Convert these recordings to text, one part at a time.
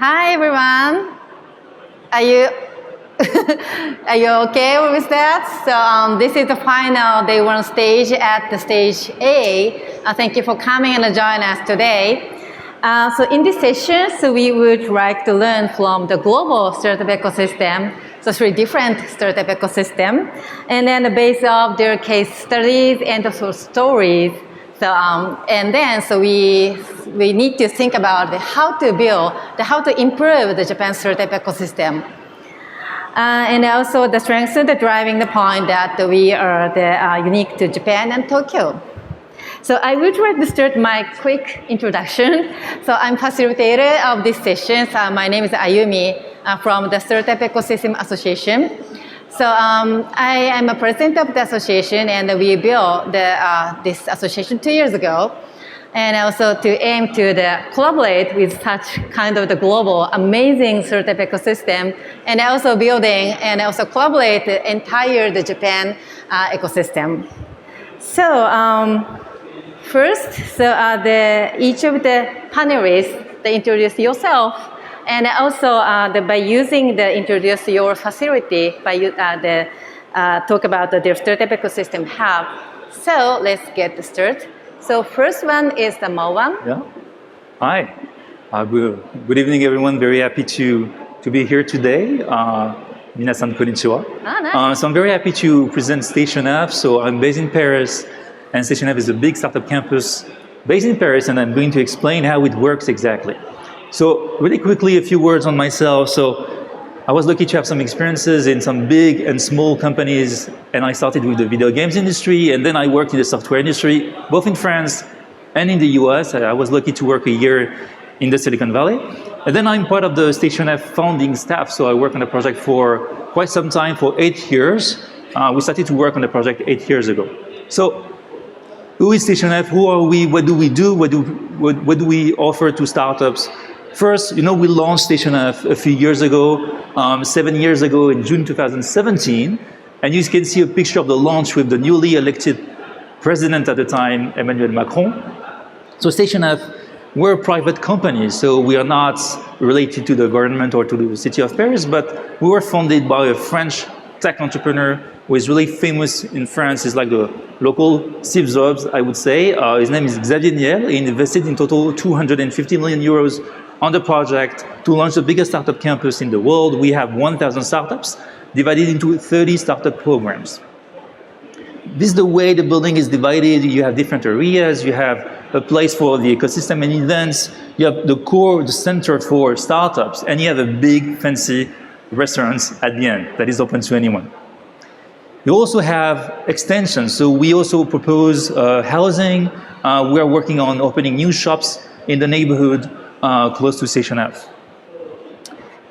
Hi everyone. Are you are you okay with that? So this is the final day one stage at the stage A. Thank you for coming and joining us today. So in this session, we would like to learn from the global startup ecosystem, so 3 different startup ecosystem, and then based off their case studies and also stories. So we need to think about how to build, how to improve the Japan startup ecosystem. And also the strengths of the driving the point that we are unique to Japan and Tokyo. So I would like to start my quick introduction. So I'm facilitator of this session. So my name is Ayumi from the Startup Ecosystem Association. So I am a president of the association, and we built this association 2 years ago. And also to aim to collaborate with such kind of the global amazing startup ecosystem, and also building and also collaborate the entire Japan ecosystem. So first, each of the panelists, they introduce yourself, and also by using the introduce your facility, by talk about their startup ecosystem hub. So let's get started. So first one is the Marwan. Yeah. Hi. Good evening, everyone. Very happy to be here today. Minasan konnichiwa. Nice. So I'm very happy to present Station F. So I'm based in Paris, and Station F is a big startup campus based in Paris, and I'm going to explain how it works exactly. So really quickly, a few words on myself. So I was lucky to have some experiences in some big and small companies, and I started with the video games industry, and then I worked in the software industry, both in France and in the US. I was lucky to work a year in the Silicon Valley. And then I'm part of the Station F founding staff, so I worked on the project for quite some time, for 8 years. We started to work on the project 8 years ago. So who is Station F? Who are we? What do we do? What do we offer to startups? First, we launched Station F a few years ago, 7 years ago in June 2017. And you can see a picture of the launch with the newly elected president at the time, Emmanuel Macron. So Station F, we're a private company, so we are not related to the government or to the city of Paris, but we were founded by a French tech entrepreneur who is really famous in France. He's like the local Steve Jobs, I would say. His name is Xavier Niel. He invested in total 250 million euros on the project to launch the biggest startup campus in the world. We have 1,000 startups divided into 30 startup programs. This is the way the building is divided. You have different areas. You have a place for the ecosystem and events. You have the core, the center for startups, and you have a big, fancy restaurant at the end that is open to anyone. You also have extensions. So we also propose housing. We are working on opening new shops in the neighborhood close to Station F.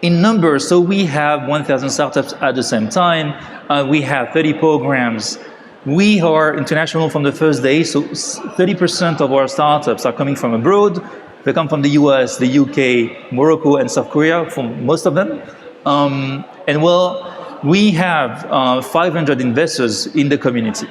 In numbers, so we have 1,000 startups at the same time. We have 30 programs. We are international from the first day, so 30% of our startups are coming from abroad. They come from the US, the UK, Morocco, and South Korea, from most of them. We have 500 investors in the community.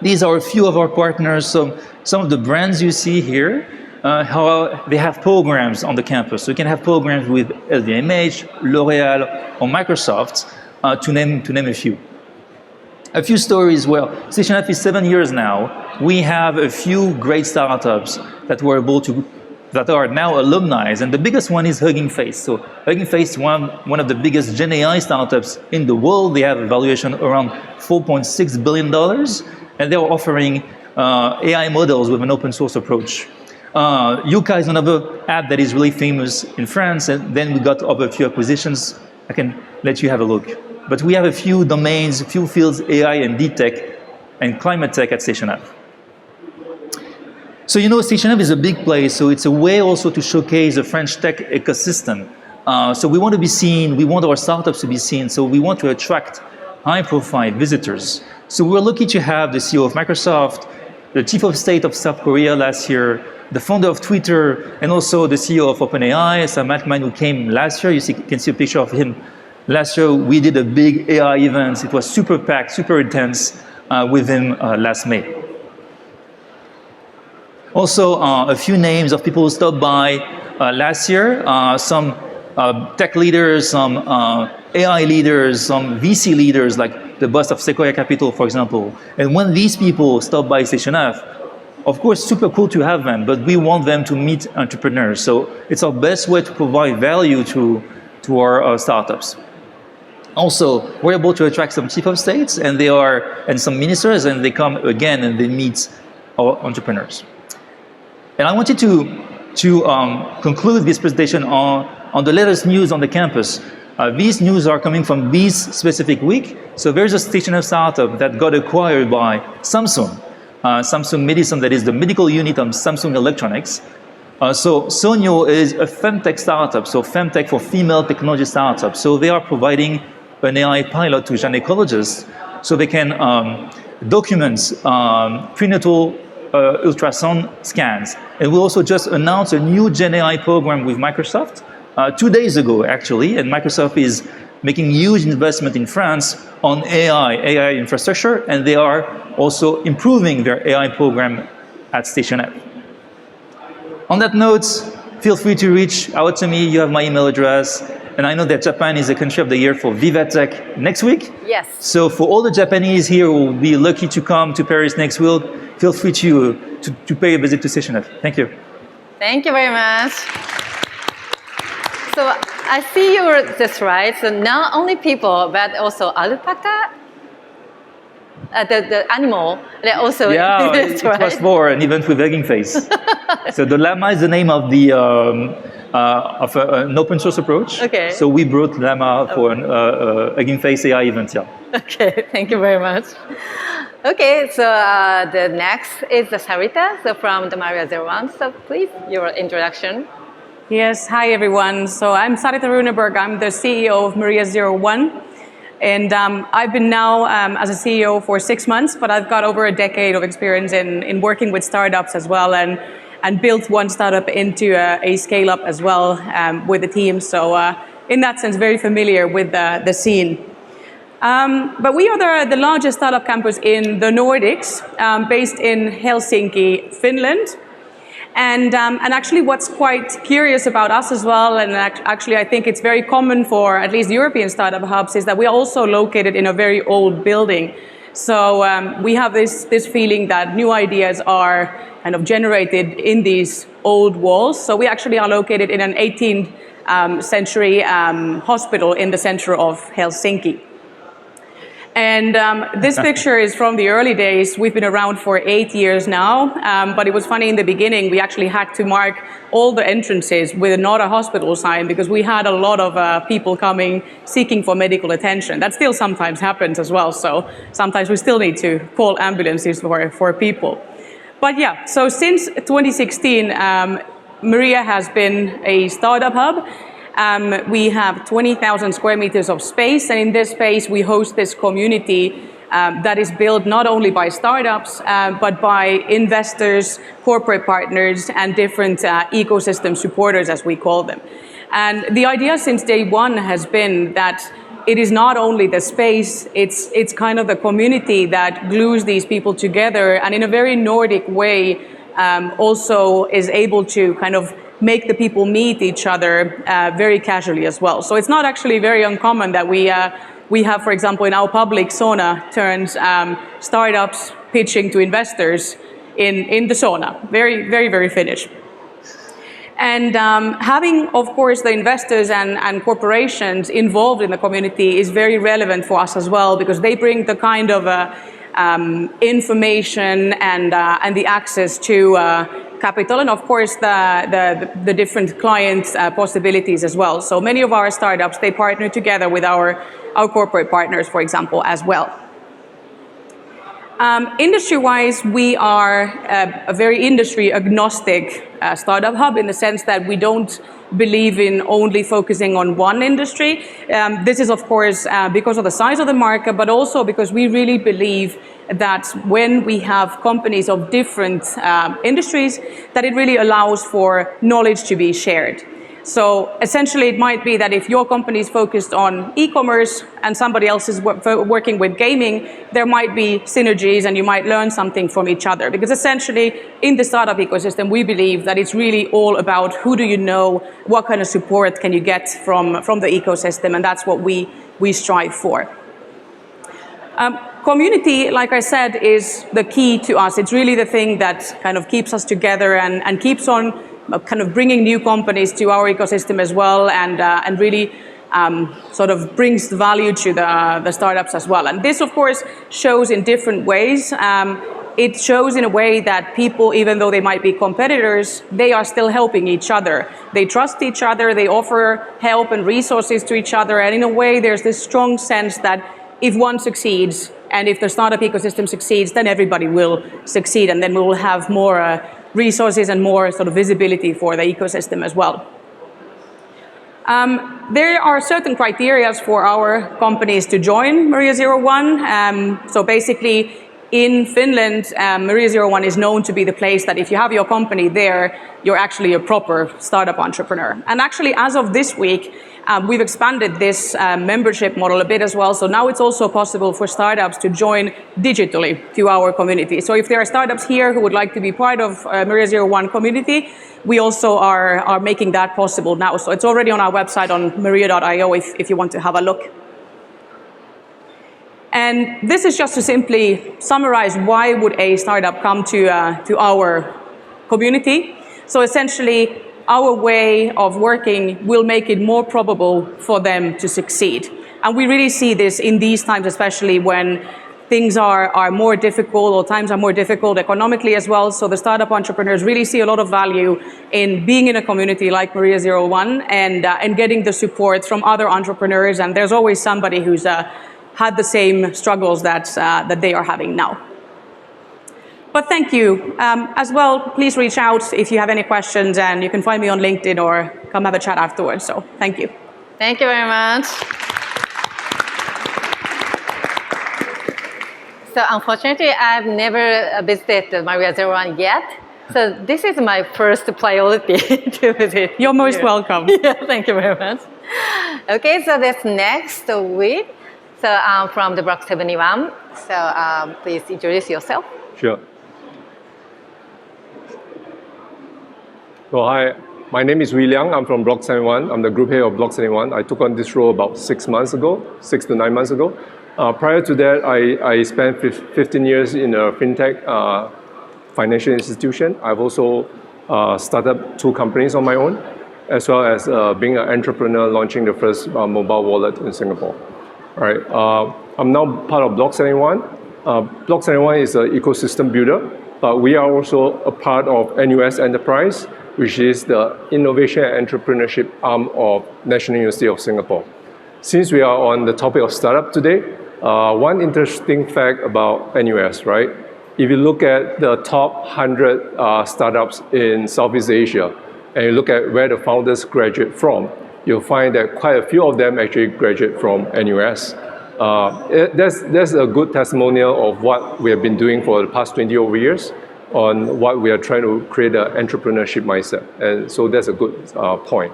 These are a few of our partners. So some of the brands you see here, how they have programs on the campus. So you can have programs with LVMH, L'Oreal, or Microsoft, to name a few. A few stories. Well, Station F is 7 years now. We have a few great startups that are now alumni, and the biggest one is Hugging Face. So Hugging Face is one of the biggest Gen AI startups in the world. They have a valuation around $4.6 billion, and they're offering AI models with an open source approach. Yuka is another app that is really famous in France, and then we got over a few acquisitions. I can let you have a look. But we have a few domains, a few fields, AI and D-Tech and climate tech at Station F. So Station F is a big place, so it's a way also to showcase the French tech ecosystem. So we want to be seen, we want our startups to be seen, so we want to attract high-profile visitors. So we're lucky to have the CEO of Microsoft, the chief of state of South Korea last year, the founder of Twitter, and also the CEO of OpenAI, Sam Altman, who came last year. You can see a picture of him. Last year, we did a big AI event. It was super packed, super intense with him last May. Also, a few names of people who stopped by last year, some tech leaders, some AI leaders, some VC leaders, like the boss of Sequoia Capital, for example. And when these people stop by Station F, of course, super cool to have them, but we want them to meet entrepreneurs. So it's our best way to provide value to our startups. Also, we're able to attract some chief of states and some ministers, and they come again and they meet our entrepreneurs. And I wanted to conclude this presentation on the latest news on the campus. These news are coming from this specific week. So there's a Station F startup that got acquired by Samsung. Samsung Medicine, that is the medical unit of Samsung Electronics. So Sonyo is a femtech startup, so femtech for female technology startup. So they are providing an AI pilot to gynecologists so they can document prenatal ultrasound scans. And we also just announced a new Gen AI program with Microsoft 2 days ago, actually. And Microsoft is making huge investment in France on AI infrastructure, and they are also improving their AI program at Station F. On that note, feel free to reach out to me. You have my email address. And I know that Japan is the country of the year for Vivatech next week. Yes. So for all the Japanese here who will be lucky to come to Paris next week, feel free to pay a visit to Station F. Thank you. Thank you very much. So I see you were just right. So not only people, but also alpaca, the animal, they also. Yeah, it was for an event with Hugging Face. So the llama is the name of the an open source approach. Okay. So we brought llama for an Hugging Face AI event. Yeah. Okay, thank you very much. Okay, so the next is the Sarita, so from the Maria 01. So please, your introduction. Yes, hi everyone. So I'm Sarita Runeberg. I'm the CEO of Maria 01. And I've been now as a CEO for 6 months, but I've got over a decade of experience in working with startups as well, and built one startup into a scale up as well with the team. So in that sense, very familiar with the scene. But we are the largest startup campus in the Nordics, based in Helsinki, Finland. And actually what's quite curious about us as well, and actually I think it's very common for at least European startup hubs, is that we are also located in a very old building. So we have this feeling that new ideas are kind of generated in these old walls. So we actually are located in an 18th century hospital in the center of Helsinki. And this picture is from the early days. We've been around for 8 years now, but it was funny in the beginning. We actually had to mark all the entrances with not a hospital sign because we had a lot of people coming seeking for medical attention. That still sometimes happens as well. So sometimes we still need to call ambulances for people. But yeah, so since 2016, Maria has been a startup hub. We have 20,000 square meters of space, and in this space we host this community that is built not only by startups, but by investors, corporate partners, and different ecosystem supporters, as we call them. And the idea since day one has been that it is not only the space, it's kind of the community that glues these people together, and in a very Nordic way also is able to kind of make the people meet each other very casually as well. So it's not actually very uncommon that we have, for example, in our public sauna turns startups pitching to investors in the sauna. Very, very, very Finnish. And having, of course, the investors and corporations involved in the community is very relevant for us as well, because they bring the kind of information and the access to capital, and of course the different client possibilities as well. So many of our startups, they partner together with our corporate partners, for example, as well. Industry-wise, we are a very industry-agnostic startup hub in the sense that we don't believe in only focusing on one industry. This is, of course, because of the size of the market, but also because we really believe that when we have companies of different industries, that it really allows for knowledge to be shared. So essentially, it might be that if your company is focused on e-commerce and somebody else is working with gaming, there might be synergies and you might learn something from each other. Because essentially, in the startup ecosystem, we believe that it's really all about who do you know, what kind of support can you get from the ecosystem, and that's what we strive for. Community, like I said, is the key to us. It's really the thing that kind of keeps us together and keeps on kind of bringing new companies to our ecosystem as well, and really sort of brings value to the startups as well. And this, of course, shows in different ways. It shows in a way that people, even though they might be competitors, they are still helping each other. They trust each other, they offer help and resources to each other, and in a way there's this strong sense that if one succeeds, and if the startup ecosystem succeeds, then everybody will succeed, and then we will have more resources and more sort of visibility for the ecosystem as well. There are certain criteria for our companies to join Maria01. So basically, in Finland, Maria01 is known to be the place that if you have your company there, you're actually a proper startup entrepreneur. And actually, as of this week, we've expanded this membership model a bit as well. So now it's also possible for startups to join digitally to our community. So if there are startups here who would like to be part of Maria01 community, we also are making that possible now. So it's already on our website on maria.io if you want to have a look. And this is just to simply summarize why would a startup come to our community. So essentially, our way of working will make it more probable for them to succeed. And we really see this in these times, especially when things are more difficult, or times are more difficult economically as well. So the startup entrepreneurs really see a lot of value in being in a community like Maria01 and getting the support from other entrepreneurs. And there's always somebody who's had the same struggles that they are having now. But thank you. As well, please reach out if you have any questions, and you can find me on LinkedIn or come have a chat afterwards. So thank you. Thank you very much. So unfortunately, I've never visited Maria01 yet. So this is my first priority to visit. You're most welcome. Yeah, thank you very much. Okay, so that's next week. So from the Block 71. So please introduce yourself. Sure. So hi, my name is Liang. I'm from Block 71. I'm the group head of Block 71. I took on this role about 6 to 9 months ago. Prior to that, I spent 15 years in a fintech financial institution. I've also started 2 companies on my own, as well as being an entrepreneur launching the first mobile wallet in Singapore. All right. I'm now part of Block 71. Block 71 is an ecosystem builder, but we are also a part of NUS Enterprise, which is the innovation and entrepreneurship arm of National University of Singapore. Since we are on the topic of startup today, one interesting fact about NUS, right? If you look at the top 100 startups in Southeast Asia, and you look at where the founders graduate from, you'll find that quite a few of them actually graduate from NUS. That's a good testimonial of what we have been doing for the past 20 over years on what we are trying to create an entrepreneurship mindset. And so that's a good point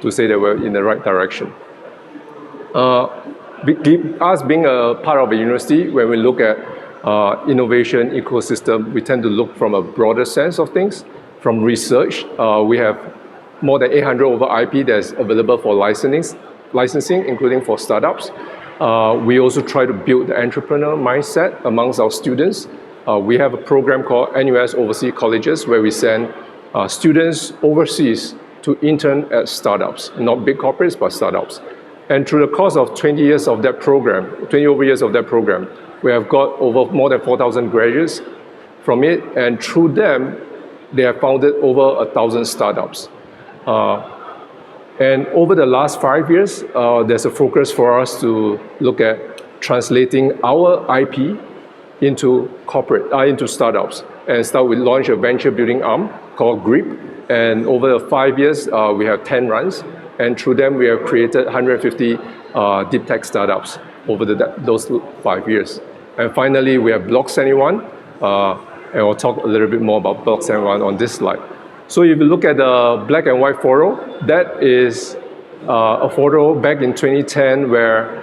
to say that we're in the right direction. Us being a part of a university, when we look at innovation ecosystem, we tend to look from a broader sense of things. From research, we have more than 800 over IP that's available for licensing, including for startups. We also try to build the entrepreneur mindset amongst our students. We have a program called NUS Overseas Colleges, where we send students overseas to intern at startups, not big corporates, but startups. And through the course of 20 years of that program, 20 over years of that program, we have got over more than 4,000 graduates from it. And through them, they have founded over 1,000 startups. And over the last 5 years, there's a focus for us to look at translating our IP into into startups. And we launched a venture building arm called GRIP. And over the 5 years, we have 10 runs. And through them, we have created 150 deep tech startups over those 5 years. And finally, we have Block 71. And I'll talk a little bit more about Block 71 on this slide. So if you look at the black and white photo, that is a photo back in 2010 where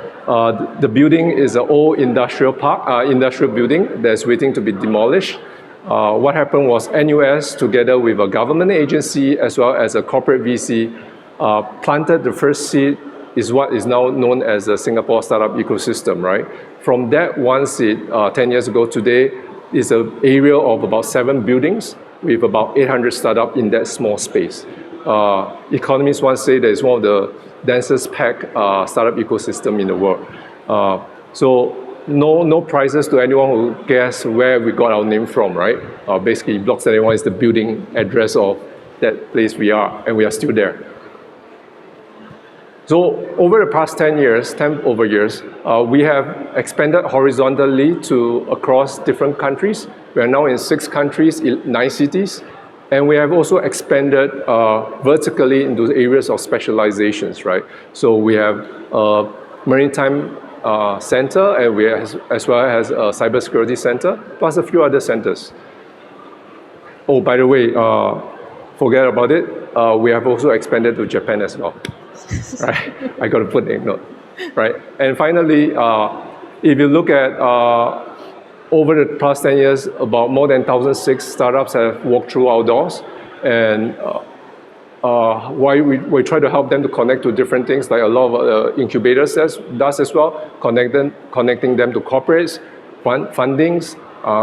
the building is an old industrial park, industrial building that's waiting to be demolished. What happened was NUS, together with a government agency as well as a corporate VC, planted the first seed is what is now known as the Singapore startup ecosystem, right? From that one seed, 10 years ago today, is an area of about 7 buildings with about 800 startups in that small space. Economists once say that it's one of the densest packed startup ecosystem in the world. So no prizes to anyone who guess where we got our name from, right? Basically, Block 71 is the building address of that place we are, and we are still there. So over the past 10 years, 10 over years, we have expanded horizontally to across different countries. We are now in 6 countries, 9 cities, and we have also expanded vertically into areas of specializations, right? So we have a maritime center, and we have, as well as a cybersecurity center, plus a few other centers. Oh, by the way, forget about it. We have also expanded to Japan as well. Right, I got to put a note, right? And finally, if you look at over the past 10 years, about more than 1,006 startups have walked through our doors, and why we try to help them to connect to different things, like a lot of incubators does as well, connecting them to corporates, fundings,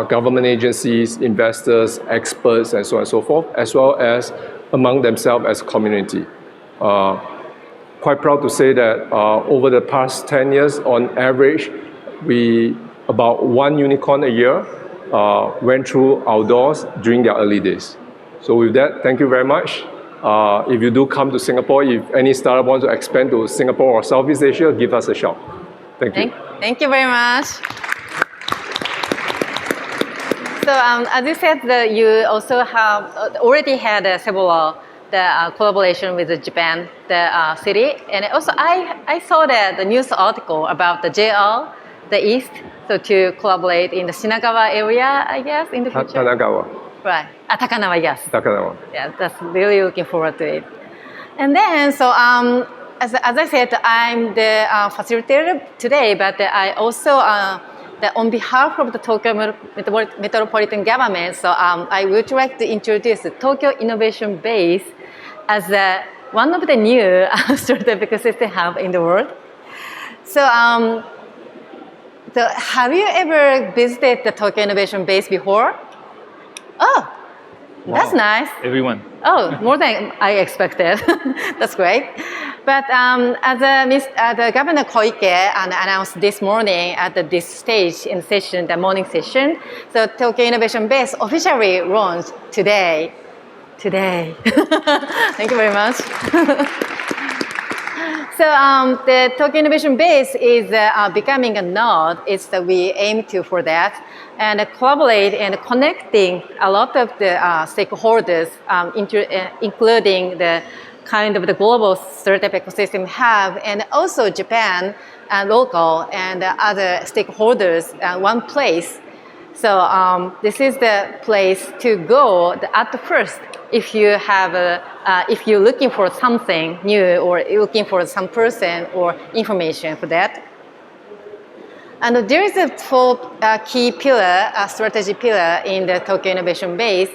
government agencies, investors, experts, and so on and so forth, as well as among themselves as a community. Quite proud to say that over the past 10 years, on average, about 1 unicorn a year went through our doors during their early days. So with that, thank you very much. If you do come to Singapore, if any startup wants to expand to Singapore or Southeast Asia, give us a shout. Thank you. Thank you very much. So as you said, you also have already had several collaboration with Japan, the city, and also I saw the news article about the JR, the East, so to collaborate in the Shinagawa area, I guess, in the future. Kanagawa. Right. Takanawa, yes. Takanawa. Yeah, that's really looking forward to it. And then, so as I said, I'm the facilitator today, but I also, on behalf of the Tokyo Metropolitan Government, so I would like to introduce the Tokyo Innovation Base as one of the new startup ecosystem hub in the world. So, have you ever visited the Tokyo Innovation Base before? Oh, wow. That's nice. Everyone. Oh, more than I expected. That's great. But as the Governor Koike announced this morning at this stage in session, the morning session, so Tokyo Innovation Base officially launched today. Thank you very much. So the Tokyo Innovation Base is becoming a node. We aim for that, and collaborate and connecting a lot of the stakeholders, including the kind of the global startup ecosystem hub, and also Japan, local, and other stakeholders one place. So this is the place to go at the first if you have if you're looking for something new or looking for some person or information for that. And there is a 4 key pillar, strategy pillar in the Tokyo Innovation Base.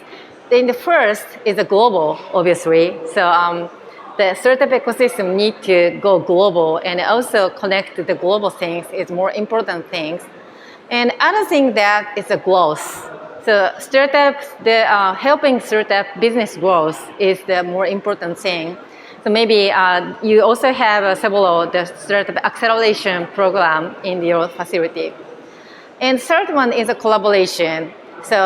Then the first is a global, obviously. So the startup ecosystem need to go global and also connect to the global things is more important things. And other thing that is a growth. So startups, helping startup business growth is the more important thing. So maybe you also have several the startup acceleration program in your facility. And third one is a collaboration. So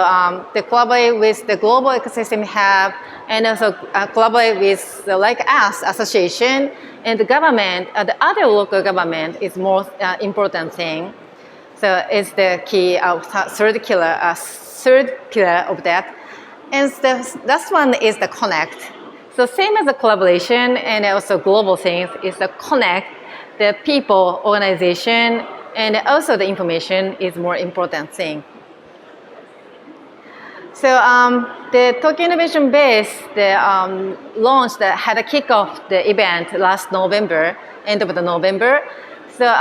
they collaborate with the global ecosystem hub and also collaborate with like us association and the government, the other local government is more important thing. So it's the key third pillar of that. And the last one is the connect. So same as the collaboration and also global things is the connect the people, organization, and also the information is more important thing. So the Tokyo Innovation Base, the launch that had a kickoff the event last November, end of the November. So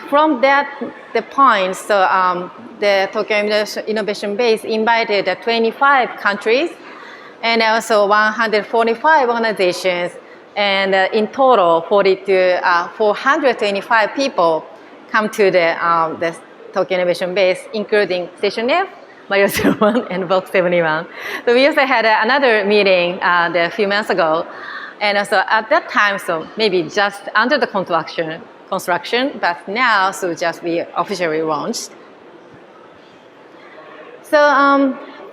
from that the point, so the Tokyo Innovation Base invited 25 countries and also 145 organizations, and in total 425 people come to the Tokyo Innovation Base, including Station F, Mario 01, and Block 71. So we also had another meeting a few months ago, and also at that time, so maybe just under the construction, but now so just we officially launched. So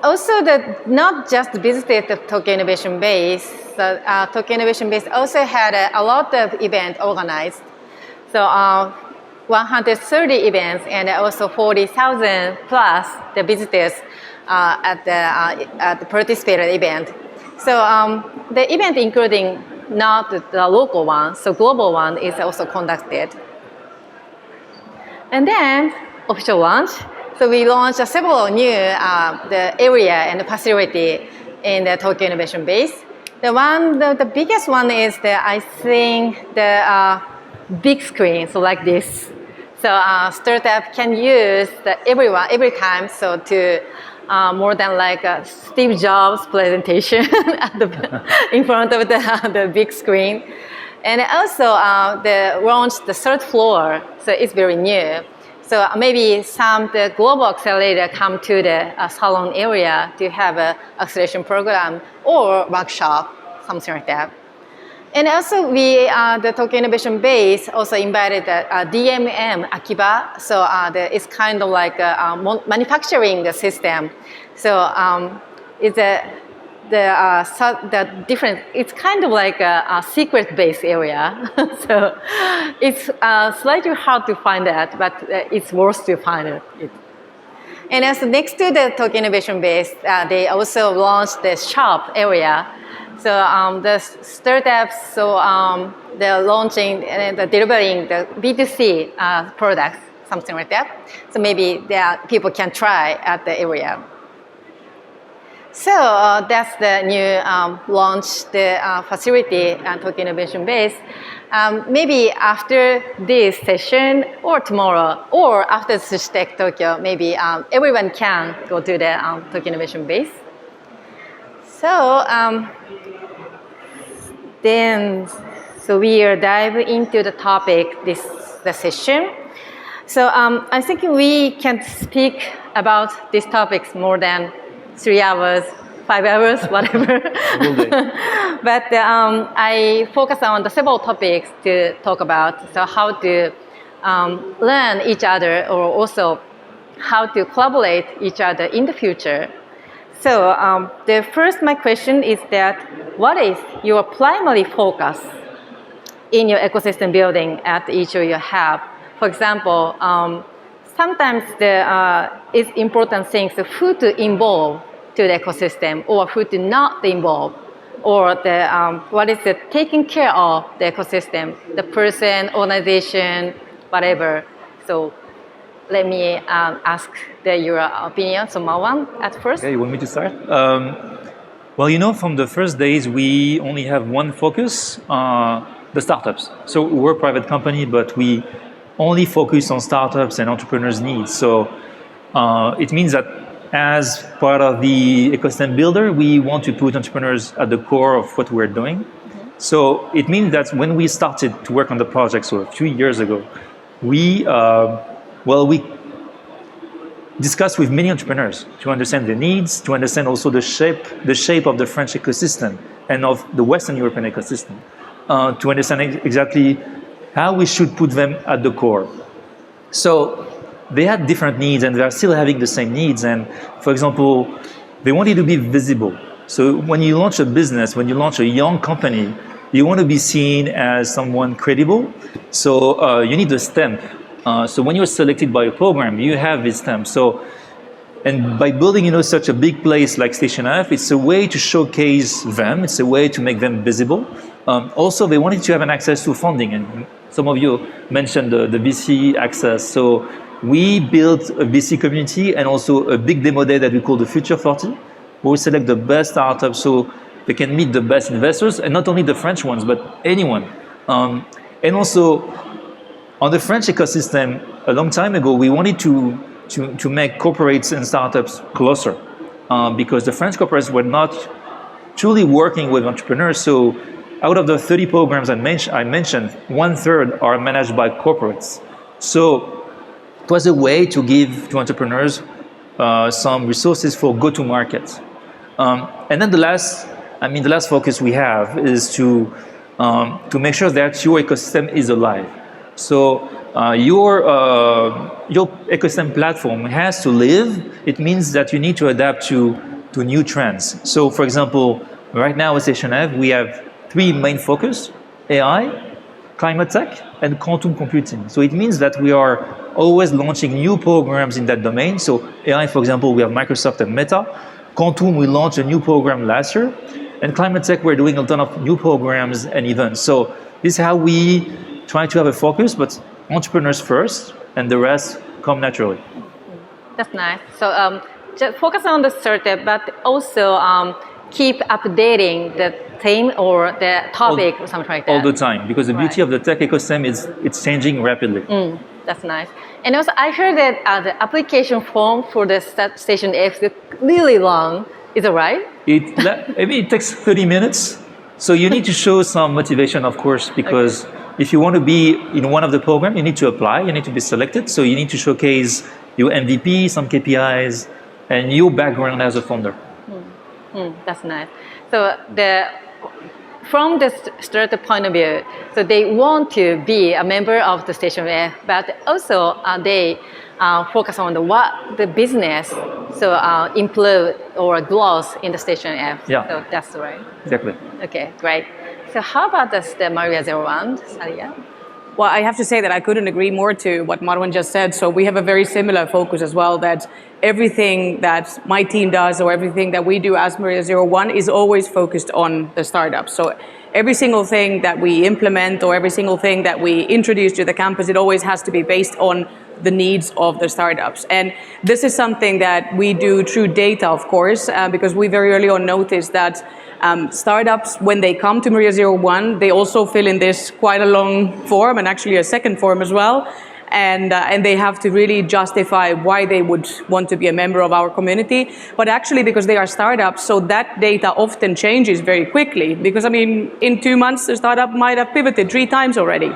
also not just visited the Tokyo Innovation Base, so Tokyo Innovation Base also had a lot of events organized. So 130 events and also 40,000 plus the visitors at the participated event. So the event including not the local one, so global one is also conducted. And then official launch. So we launched several new the area and the facility in the Tokyo Innovation Base. The biggest one is I think the big screen, so like this. So startup can use every time, so to more than like Steve Jobs presentation in front of the big screen. And also launched the third floor, so it's very new. So maybe the global accelerator come to the salon area to have an acceleration program or workshop, something like that. And also the Tokyo Innovation Base also invited DMM Akiba. So it's kind of like a manufacturing the system. So it's the different. It's kind of like a secret-based area. So it's slightly hard to find that, but it's worth to find it. And also next to the Tokyo Innovation Base, they also launched the shop area. So the startups, so they're launching and delivering the B2C products, something like that. So maybe people can try at the area. So that's the new launch, the facility at Tokyo Innovation Base. Maybe after this session or tomorrow or after Sushi Tech Tokyo, maybe everyone can go to the Tokyo Innovation Base. So so we are diving into the topic the session. So I think we can speak about these topics more than 3 hours, 5 hours, whatever. But I focus on the several topics to talk about. So how to learn each other, or also how to collaborate each other in the future. So my question is that what is your primary focus in your ecosystem building at each of your hub? For example, sometimes it's important things who to involve to the ecosystem or who to not involve, or what is the taking care of the ecosystem, the person, organization, whatever. So let me ask your opinion. So Marwan, at first. Okay, you want me to start? Well, from the first days, we only have one focus, the startups. So we're a private company, but we only focus on startups and entrepreneurs' needs. So it means that as part of the ecosystem builder, we want to put entrepreneurs at the core of what we're doing. Mm-hmm. So it means that when we started to work on the project, so a few years ago, we discussed with many entrepreneurs to understand their needs, to understand also the shape of the French ecosystem and of the Western European ecosystem, to understand exactly how we should put them at the core. So they had different needs, and they are still having the same needs. And for example, they wanted to be visible. So when you launch a business, when you launch a young company, you want to be seen as someone credible. So you need a stamp. So when you're selected by a program, you have this stamp. And by building, such a big place like Station F, it's a way to showcase them. It's a way to make them visible. Also, they wanted to have an access to funding, and some of you mentioned the VC access. So we built a VC community and also a big demo day that we call the Future 40. where we select the best startups so they can meet the best investors, and not only the French ones, but anyone. And also, on the French ecosystem, a long time ago, we wanted to make corporates and startups closer because the French corporates were not truly working with entrepreneurs. So out of the 30 programs I mentioned, 1/3 are managed by corporates. So it was a way to give to entrepreneurs some resources for go-to-market. And then the last focus we have is to make sure that your ecosystem is alive. So your ecosystem platform has to live. It means that you need to adapt to new trends. So for example, right now at Station F, we have 3 main focus: AI, climate tech, and quantum computing. So it means that we are always launching new programs in that domain. So AI, for example, we have Microsoft and Meta. Quantum, we launched a new program last year. And climate tech, we're doing a ton of new programs and events. So this is how we try to have a focus, but entrepreneurs first, and the rest come naturally. That's nice. So just focus on the startup, but also keep updating the theme or the topic or something like that. All the time, because the beauty of the tech ecosystem is it's changing rapidly. That's nice. And also, I heard that the application form for the Station F is really long. Is it right? Maybe it takes 30 minutes. So you need to show some motivation, of course, because if you want to be in one of the programs, you need to apply, you need to be selected. So you need to showcase your MVP, some KPIs, and your background as a founder. That's nice. So from the startup point of view, so they want to be a member of the Station F, but also they focus on the business, so improve or growth in the Station F. Yeah. So that's right. Exactly. Okay, great. So how about the Maria 01, Sarita? Well, I have to say that I couldn't agree more to what Marwan just said. So we have a very similar focus as well, that everything that my team does or everything that we do as Maria 01 is always focused on the startups. So every single thing that we implement or every single thing that we introduce to the campus, it always has to be based on the needs of the startups. And this is something that we do through data, of course, because we very early on noticed that startups, when they come to Maria 01, they also fill in this quite a long form and actually a second form as well. And they have to really justify why they would want to be a member of our community. But actually, because they are startups, so that data often changes very quickly. Because, I mean, in 2 months, the startup might have pivoted 3 times already.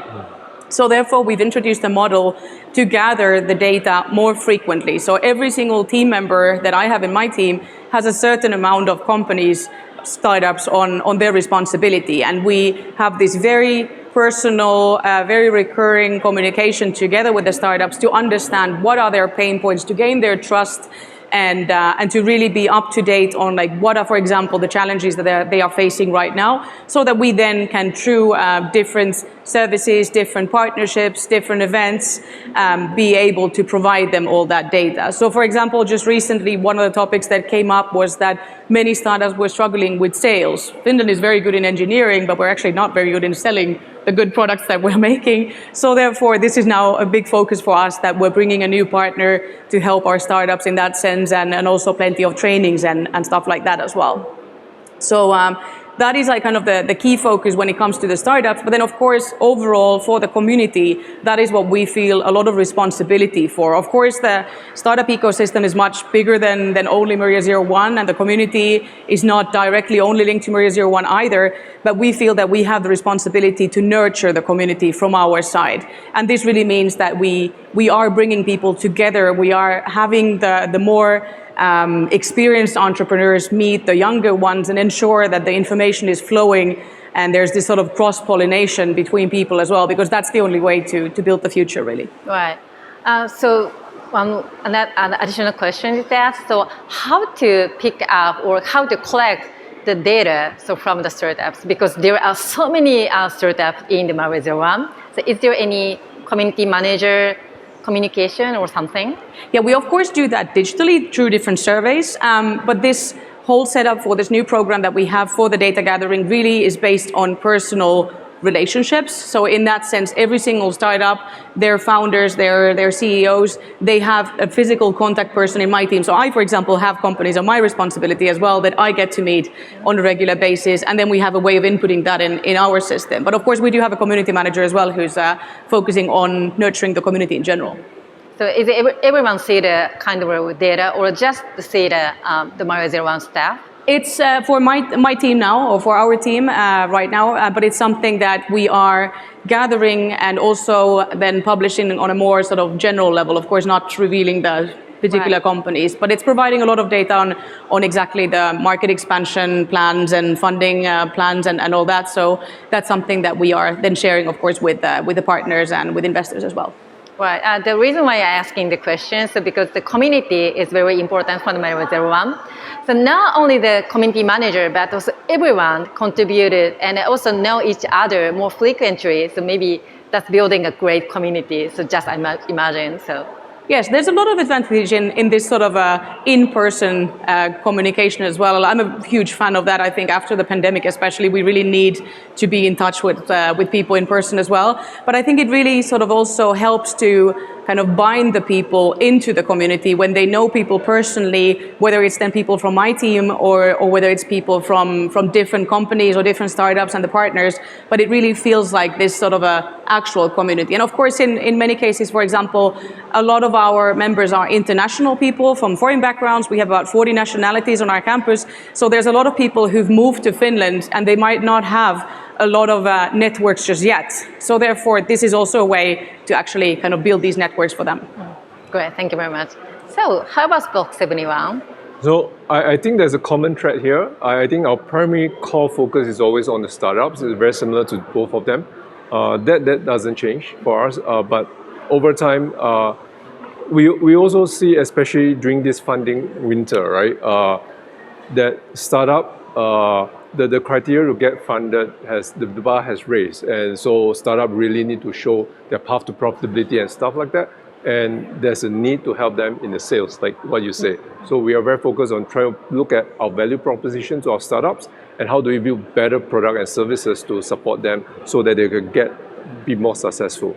So therefore, we've introduced a model to gather the data more frequently. So every single team member that I have in my team has a certain amount of companies, startups on their responsibility. And we have this very personal, very recurring communication together with the startups to understand what are their pain points, to gain their trust, and to really be up to date on like what are, for example, the challenges that they are facing right now, so that we then can, through different services, different partnerships, different events, be able to provide them all that data. So for example, just recently, one of the topics that came up was that many startups were struggling with sales. Finland is very good in engineering, but we're actually not very good in selling the good products that we're making. So therefore, this is now a big focus for us, that we're bringing a new partner to help our startups in that sense, and also plenty of trainings and stuff like that as well. So that is like kind of the key focus when it comes to the startups. But then of course, overall for the community, that is what we feel a lot of responsibility for. Of course, the startup ecosystem is much bigger than only Maria 01, and the community is not directly only linked to Maria 01 either, but we feel that we have the responsibility to nurture the community from our side. And this really means that we are bringing people together. We are having the more experienced entrepreneurs meet the younger ones and ensure that the information is flowing and there's this sort of cross-pollination between people as well, because that's the only way to build the future, really. Right. So an additional question is that, so how to pick up or how to collect the data from the startups, because there are so many startups in the Maria 01. So is there any community manager communication or something? Yeah, we of course do that digitally through different surveys, but this whole setup for this new program that we have for the data gathering really is based on personal relationships. So in that sense, every single startup, their founders, their CEOs, they have a physical contact person in my team. So I, for example, have companies on my responsibility as well that I get to meet on a regular basis, and then we have a way of inputting that in our system. But of course, we do have a community manager as well who's focusing on nurturing the community in general. So is everyone see the kind of data, or just see the Mario01 staff? It's for my team now, or for our team right now, but it's something that we are gathering and also then publishing on a more sort of general level, of course not revealing the particular companies, but it's providing a lot of data on exactly the market expansion plans and funding plans and all that. So that's something that we are then sharing, of course, with the partners and with investors as well. Right. The reason why I'm asking the question is because the community is very important for the Mario01. So not only the community manager, but also everyone contributed and also know each other more frequently. So maybe that's building a great community. So just imagine. So. Yes, there's a lot of advantage in this sort of in-person communication as well. I'm a huge fan of that. I think after the pandemic especially, we really need to be in touch with people in person as well. But I think it really sort of also helps to kind of bind the people into the community when they know people personally, whether it's then people from my team or whether it's people from different companies or different startups and the partners, but it really feels like this sort of a actual community. And of course, in many cases, for example, a lot of our members are international people from foreign backgrounds. We have about 40 nationalities on our campus. So there's a lot of people who've moved to Finland and they might not have a lot of networks just yet. So therefore, this is also a way to actually kind of build these networks for them. Great, thank you very much. So how about Block 71? So I think there's a common thread here. I think our primary core focus is always on the startups. It's very similar to both of them. That doesn't change for us, but over time, we also see, especially during this funding winter, right, that startup, the criteria to get funded the bar has raised, and so startup really need to show their path to profitability and stuff like that. And there's a need to help them in the sales, like what you say. So we are very focused on trying to look at our value proposition to our startups and how do we build better product and services to support them so that they can be more successful.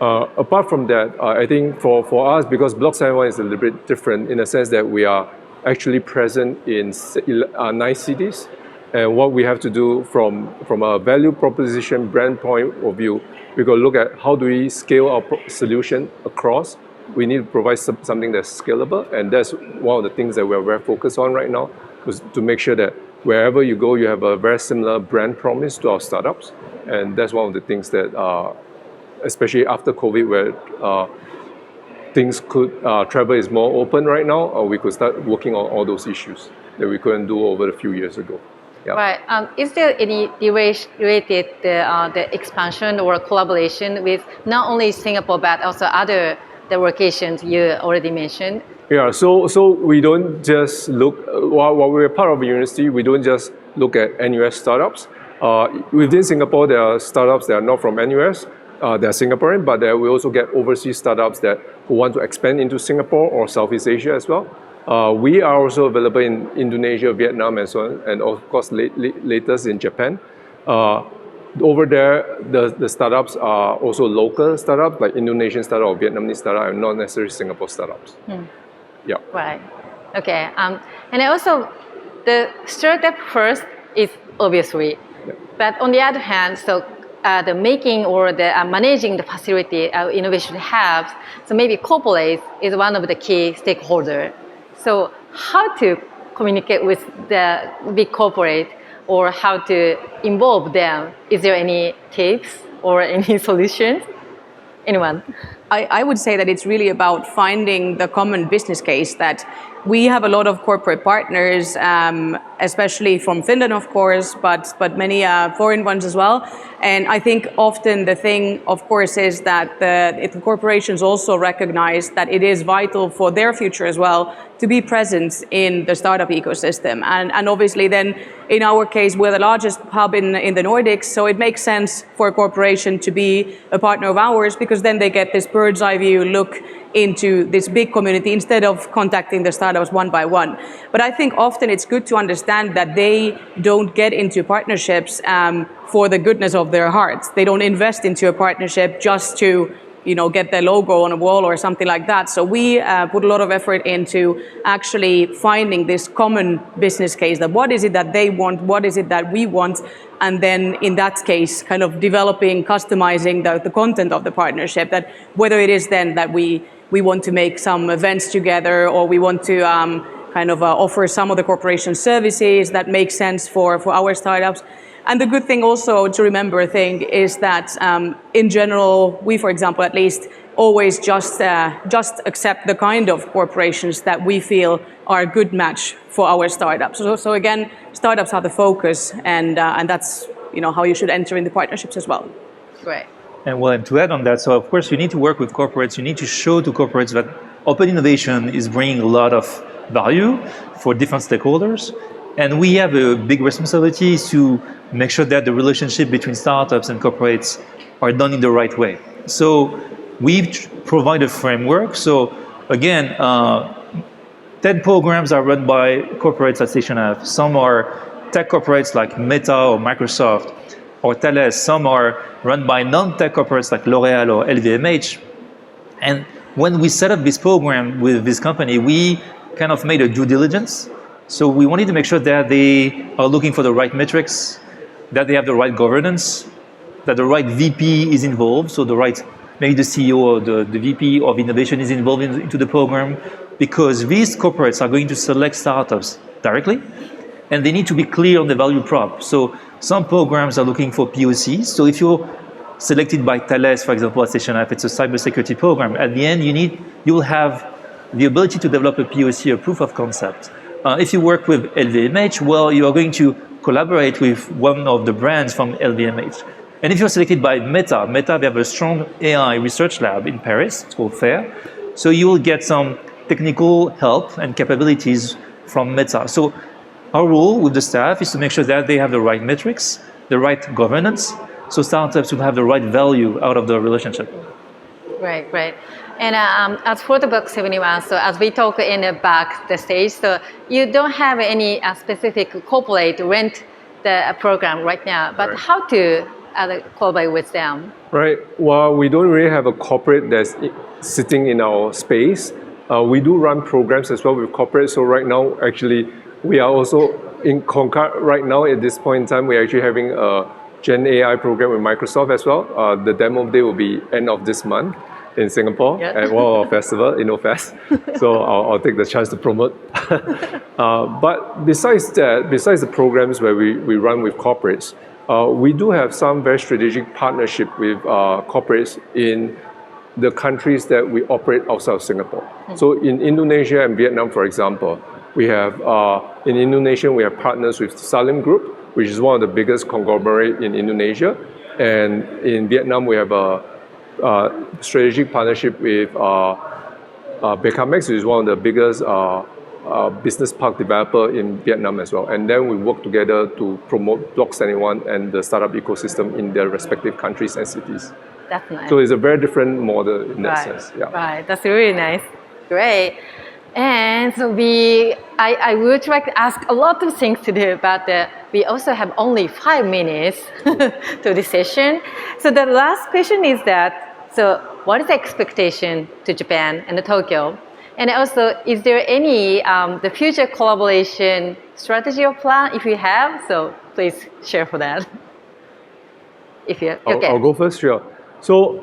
Apart from that, I think for us, because Block 71 is a little bit different in the sense that we are actually present in 9 cities. And what we have to do from a value proposition brand point of view, we got to look at how do we scale our solution across. We need to provide something that's scalable, and that's one of the things that we're very focused on right now, is to make sure that wherever you go, you have a very similar brand promise to our startups. And that's one of the things that, especially after COVID, where travel is more open right now, we could start working on all those issues that we couldn't do over a few years ago. Yeah. Right. Is there any related the expansion or collaboration with not only Singapore but also other the locations you already mentioned? Yeah. So we don't just look while we're part of a university. We don't just look at NUS startups. Within Singapore, there are startups that are not from NUS. They're Singaporean, but we also get overseas startups who want to expand into Singapore or Southeast Asia as well. We are also available in Indonesia, Vietnam, and so on, and of course latest in Japan. Over there, the startups are also local startups, like Indonesian startup or Vietnamese startup, and not necessarily Singapore startups. Yeah. Right. Okay. And also, the startup first is obviously, but on the other hand, so the making or the managing the facility innovation hubs, so maybe corporate is one of the key stakeholders. So how to communicate with the big corporate or how to involve them? Is there any tips or any solutions? Anyone? I would say that it's really about finding the common business case, that we have a lot of corporate partners, especially from Finland, of course, but many foreign ones as well. And I think often the thing, of course, is that the corporations also recognize that it is vital for their future as well to be present in the startup ecosystem. And obviously then, in our case, we're the largest hub in the Nordics, so it makes sense for a corporation to be a partner of ours because then they get this bird's eye view look into this big community instead of contacting the startups one by one. But I think often it's good to understand that they don't get into partnerships for the goodness of their hearts. They don't invest into a partnership just to get their logo on a wall or something like that. So we put a lot of effort into actually finding this common business case, that what is it that they want, what is it that we want, and then in that case, kind of developing, customizing the content of the partnership, that whether it is then that we want to make some events together, or we want to offer some of the corporation services that make sense for our startups. And the good thing also to remember, is that in general, we, for example, at least, always just accept the kind of corporations that we feel are a good match for our startups. So again, startups are the focus, and that's how you should enter in the partnerships as well. Great. And to add on that, so of course you need to work with corporates. You need to show to corporates that open innovation is bringing a lot of value for different stakeholders. And we have a big responsibility to make sure that the relationship between startups and corporates are done in the right way. So we've provided a framework. So again, 10 programs are run by corporates at Station F. Some are tech corporates like Meta or Microsoft or Thales. Some are run by non-tech corporates like L'Oréal or LVMH. And when we set up this program with this company, we kind of made a due diligence. So we wanted to make sure that they are looking for the right metrics, that they have the right governance, that the right VP is involved, so maybe the CEO or the VP of innovation is involved into the program, because these corporates are going to select startups directly, and they need to be clear on the value prop. So some programs are looking for POCs. So if you're selected by Thales, for example, at Station F, it's a cybersecurity program. At the end, you will have the ability to develop a POC, a proof of concept. If you work with LVMH, well, you are going to collaborate with one of the brands from LVMH. And if you're selected by Meta, they have a strong AI research lab in Paris, it's called FAIR. So you will get some technical help and capabilities from Meta. So our role with the staff is to make sure that they have the right metrics, the right governance, so startups will have the right value out of the relationship. Great, great. And as for the Block 71, so as we talk in the back the stage, so you don't have any specific corporate rent the program right now, but right. How to collaborate with them? Right. Well, we don't really have a corporate that's sitting in our space. We do run programs as well with corporates. So right now, actually, we are also in Concord right now at this point in time. We're actually having a Gen AI program with Microsoft as well. The demo day will be end of this month in Singapore at one of our festival, InnoFest. So I'll take the chance to promote. But besides that, besides the programs where we run with corporates, we do have some very strategic partnership with corporates in the countries that we operate outside of Singapore. So in Indonesia and Vietnam, for example, we have, in Indonesia, we have partners with Salim Group, which is one of the biggest conglomerate in Indonesia. And in Vietnam, we have a strategic partnership with Becamex, which is one of the biggest business park developer in Vietnam as well. And then we work together to promote Block 71 and the startup ecosystem in their respective countries and cities. That's nice. So it's a very different model in that sense. Yeah. Right, that's really nice. Great. And so I would like to ask a lot of things to do, but we also have only 5 minutes to this session. So the last question is that, so what is the expectation to Japan and Tokyo? And also, is there any the future collaboration strategy or plan if you have? So please share for that. If you okay. I'll go first, sure. So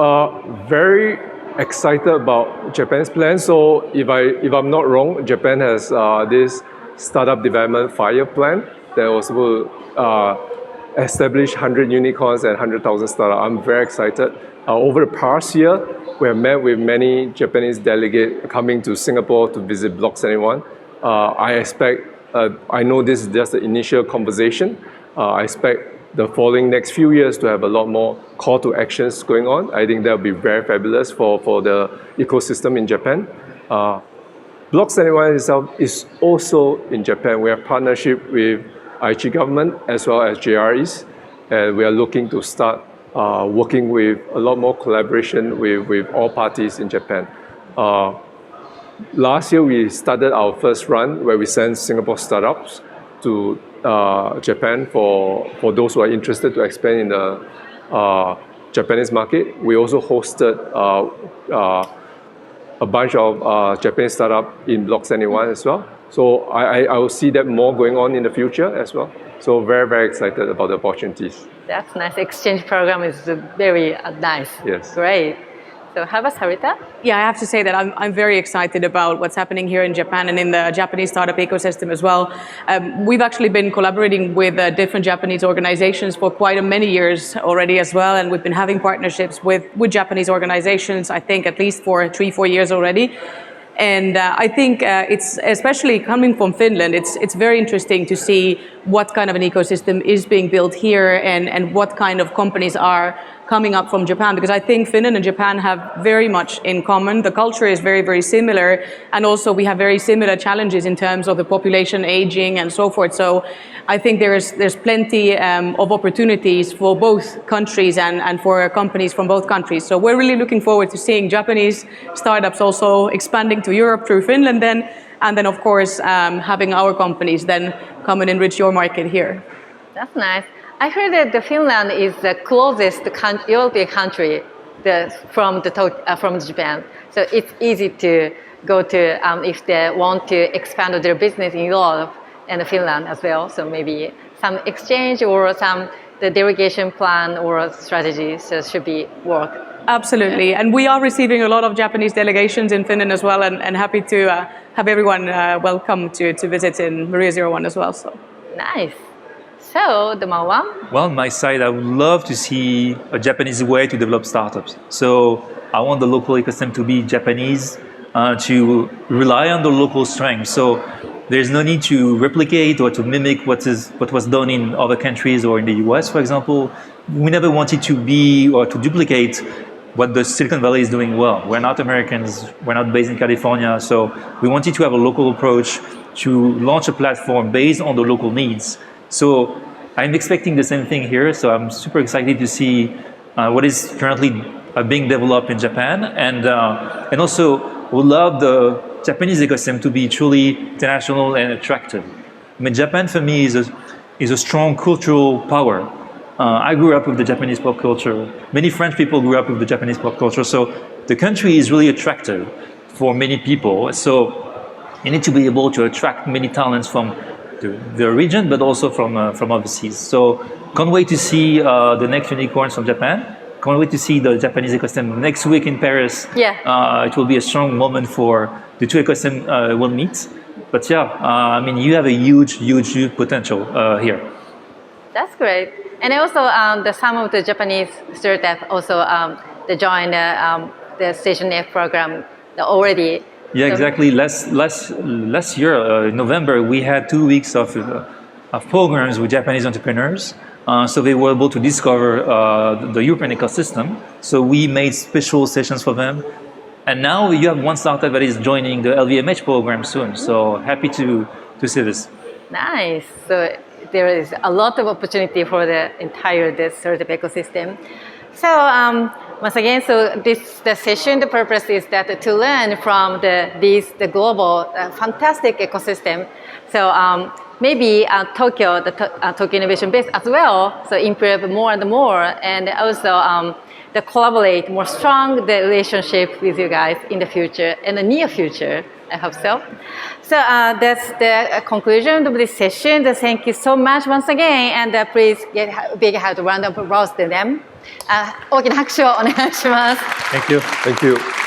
very excited about Japan's plan. So if I'm not wrong, Japan has this startup development 5-year plan that was will establish 100 unicorns and 100,000 startups. I'm very excited. Over the past year, we have met with many Japanese delegates coming to Singapore to visit Block 71. I expect, I know this is just the initial conversation. I expect the following next few years to have a lot more call to actions going on. I think that will be very fabulous for the ecosystem in Japan. Block 71 itself is also in Japan. We have partnership with Aichi government as well as JREs, and we are looking to start working with a lot more collaboration with all parties in Japan. Last year, we started our first run where we sent Singapore startups to Japan for those who are interested to expand in the Japanese market. We also hosted a bunch of Japanese startups in Block 71 as well. So I will see that more going on in the future as well. So very, very excited about the opportunities. That's nice. Exchange program is very nice. Yes. Great. So how about Sarita? Yeah, I have to say that I'm very excited about what's happening here in Japan and in the Japanese startup ecosystem as well. We've actually been collaborating with different Japanese organizations for quite many years already as well, and we've been having partnerships with Japanese organizations, I think at least for 3-4 years already. And I think it's, especially coming from Finland, it's very interesting to see what kind of an ecosystem is being built here and what kind of companies are coming up from Japan, because I think Finland and Japan have very much in common. The culture is very, very similar, and also we have very similar challenges in terms of the population aging and so forth. So I think there's plenty of opportunities for both countries and for companies from both countries. So we're really looking forward to seeing Japanese startups also expanding to Europe through Finland then, and then of course having our companies then come and enrich your market here. That's nice. I heard that Finland is the closest European country from Japan. So it's easy to go to if they want to expand their business in Europe and Finland as well. So maybe some exchange or the delegation plan or strategy should be work. Absolutely, and we are receiving a lot of Japanese delegations in Finland as well, and happy to have everyone welcome to visit in Maria 01 as well. So nice. So, the Marwan? Well, on my side, I would love to see a Japanese way to develop startups. So I want the local ecosystem to be Japanese, to rely on the local strength. So there's no need to replicate or to mimic what was done in other countries or in the US, for example. We never wanted to be or to duplicate what the Silicon Valley is doing well. We're not Americans, we're not based in California, so we wanted to have a local approach to launch a platform based on the local needs. So I'm expecting the same thing here, so I'm super excited to see what is currently being developed in Japan, and also would love the Japanese ecosystem to be truly international and attractive. I mean, Japan for me is a strong cultural power. I grew up with the Japanese pop culture. Many French people grew up with the Japanese pop culture, so the country is really attractive for many people. So you need to be able to attract many talents from the region, but also from overseas. So can't wait to see the next unicorns from Japan. Can't wait to see the Japanese ecosystem next week in Paris. Yeah. It will be a strong moment for the two ecosystems will meet. But yeah, I mean, you have a huge potential here. That's great. And also, some of the Japanese startups also they joined the Station F program already. Yeah, exactly. Last year, in November, we had 2 weeks of programs with Japanese entrepreneurs. So they were able to discover the European ecosystem. So we made special sessions for them. And now you have one startup that is joining the LVMH program soon. So happy to see this. Nice. So there is a lot of opportunity for the entire startup ecosystem. So once again, so the session, the purpose is that to learn from the global fantastic ecosystem. So maybe Tokyo, the Tokyo Innovation Base as well. So improve more and more, and also the collaborate more strong the relationship with you guys in the future, in the near future. I hope so. So that's the conclusion of this session. Thank you so much once again, and please get a big round of applause to them. 大きな拍手をお願いします。Thank you. Thank you.